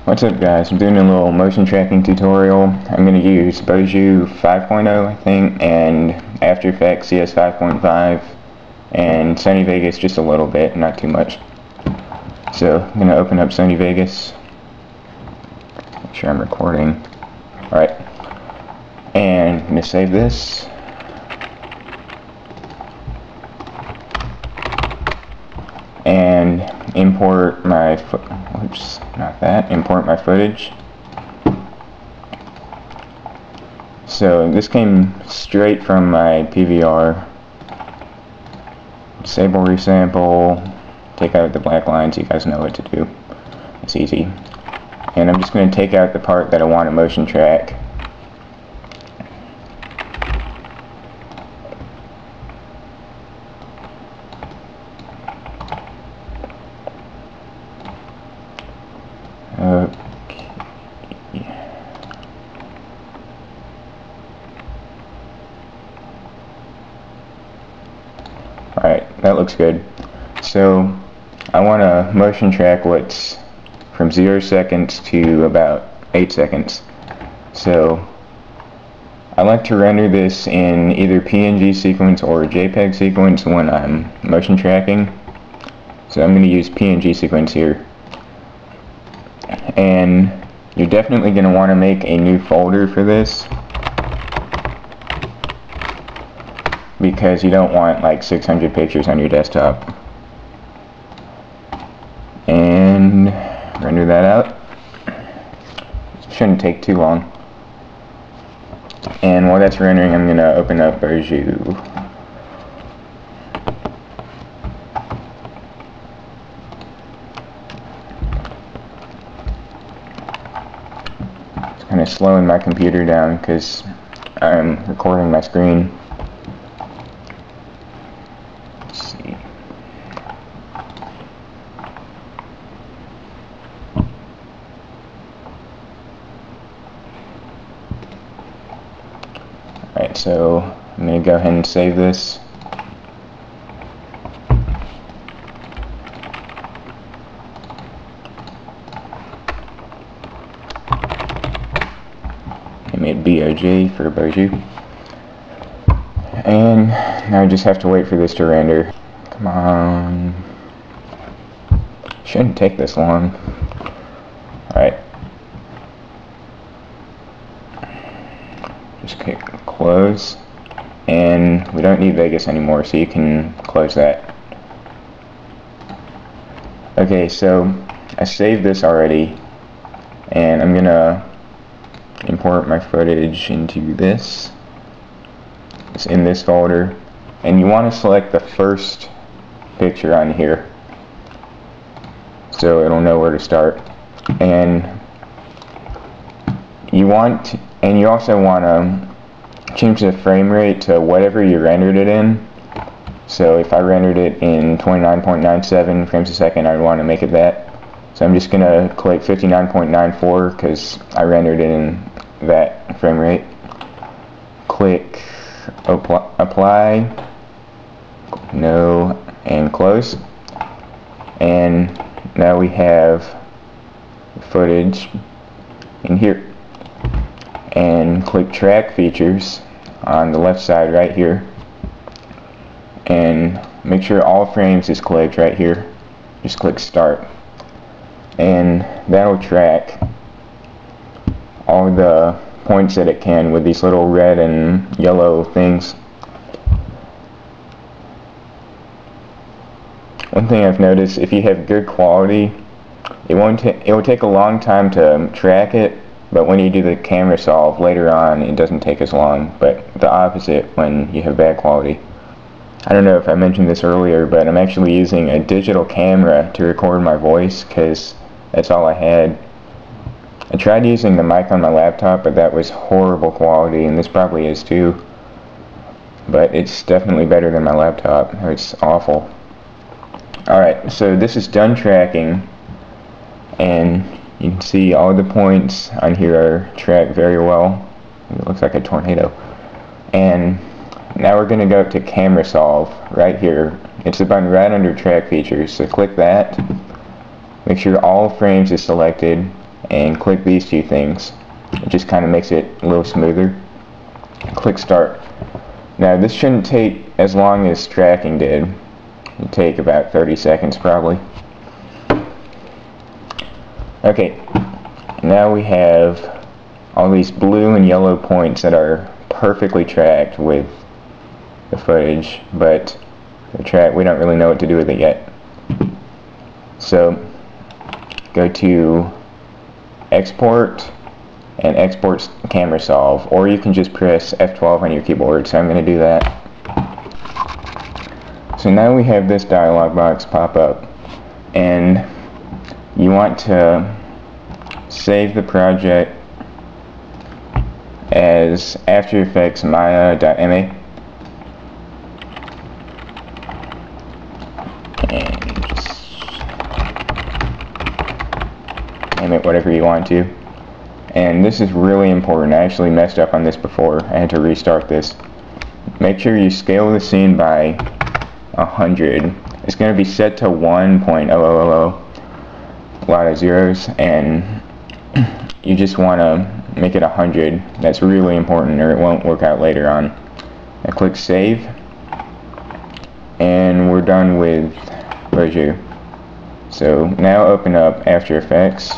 What's up guys, I'm doing a little motion tracking tutorial. I'm going to use Bojou 5.0 I think, and After Effects CS 5.5, and Sony Vegas just a little bit, not too much. So I'm going to open up Sony Vegas, make sure I'm recording. Alright, and I'm going to save this. And import my import my footage. So this came straight from my PVR. Disable resample, take out the black lines, you guys know what to do. It's easy. And I'm just going to take out the part that I want to motion track. Alright, that looks good. So I want to motion track what's from 0 seconds to about 8 seconds. So I like to render this in either PNG sequence or JPEG sequence when I'm motion tracking. So I'm going to use PNG sequence here. And you're definitely going to want to make a new folder for this, because you don't want like 600 pictures on your desktop. And render that out. Shouldn't take too long. And while that's rendering, I'm going to open up Bojou. It's kind of slowing my computer down because I'm recording my screen. Alright, so I'm going to go ahead and save this. I made Bojou for Bojou. And now I just have to wait for this to render. Come on. Shouldn't take this long. Alright. Just click close, and we don't need Vegas anymore, so you can close that. Okay, so I saved this already, and I'm gonna import my footage into this. It's in this folder, and you want to select the first picture on here so it'll know where to start. And you also want to change the frame rate to whatever you rendered it in. So if I rendered it in 29.97 frames a second, I'd want to make it that. So I'm just going to click 59.94 because I rendered it in that frame rate. Click apply, no, and close. And now we have footage in here. And click track features on the left side right here, and make sure all frames is clicked right here. Just click start, and that'll track all the points that it can with these little red and yellow things. One thing I've noticed, if you have good quality, it will take a long time to track it. But when you do the camera solve later on, it doesn't take as long, but the opposite when you have bad quality. I don't know if I mentioned this earlier, but I'm actually using a digital camera to record my voice because that's all I had. I tried using the mic on my laptop, but that was horrible quality, and this probably is too. But it's definitely better than my laptop. It's awful. Alright, so this is done tracking, and you can see all the points on here are tracked very well. It looks like a tornado. And now we're going to go to camera solve right here. It's the button right under track features, so click that. Make sure all frames is selected, and click these two things. It just kind of makes it a little smoother. Click start. Now this shouldn't take as long as tracking did. It'll take about 30 seconds probably. Okay, now we have all these blue and yellow points that are perfectly tracked with the footage, but we don't really know what to do with it yet. So go to export and export camera solve, or you can just press F12 on your keyboard, so I'm going to do that. So now we have this dialog box pop up, and you want to save the project as After Effects Maya.ma, and just name it whatever you want to. And this is really important. I actually messed up on this before. I had to restart this. Make sure you scale the scene by 100. It's going to be set to 1.0000, a lot of zeros, and you just want to make it 100. That's really important, or it won't work out later on. I click save, and we're done with Bojou. So now open up After Effects.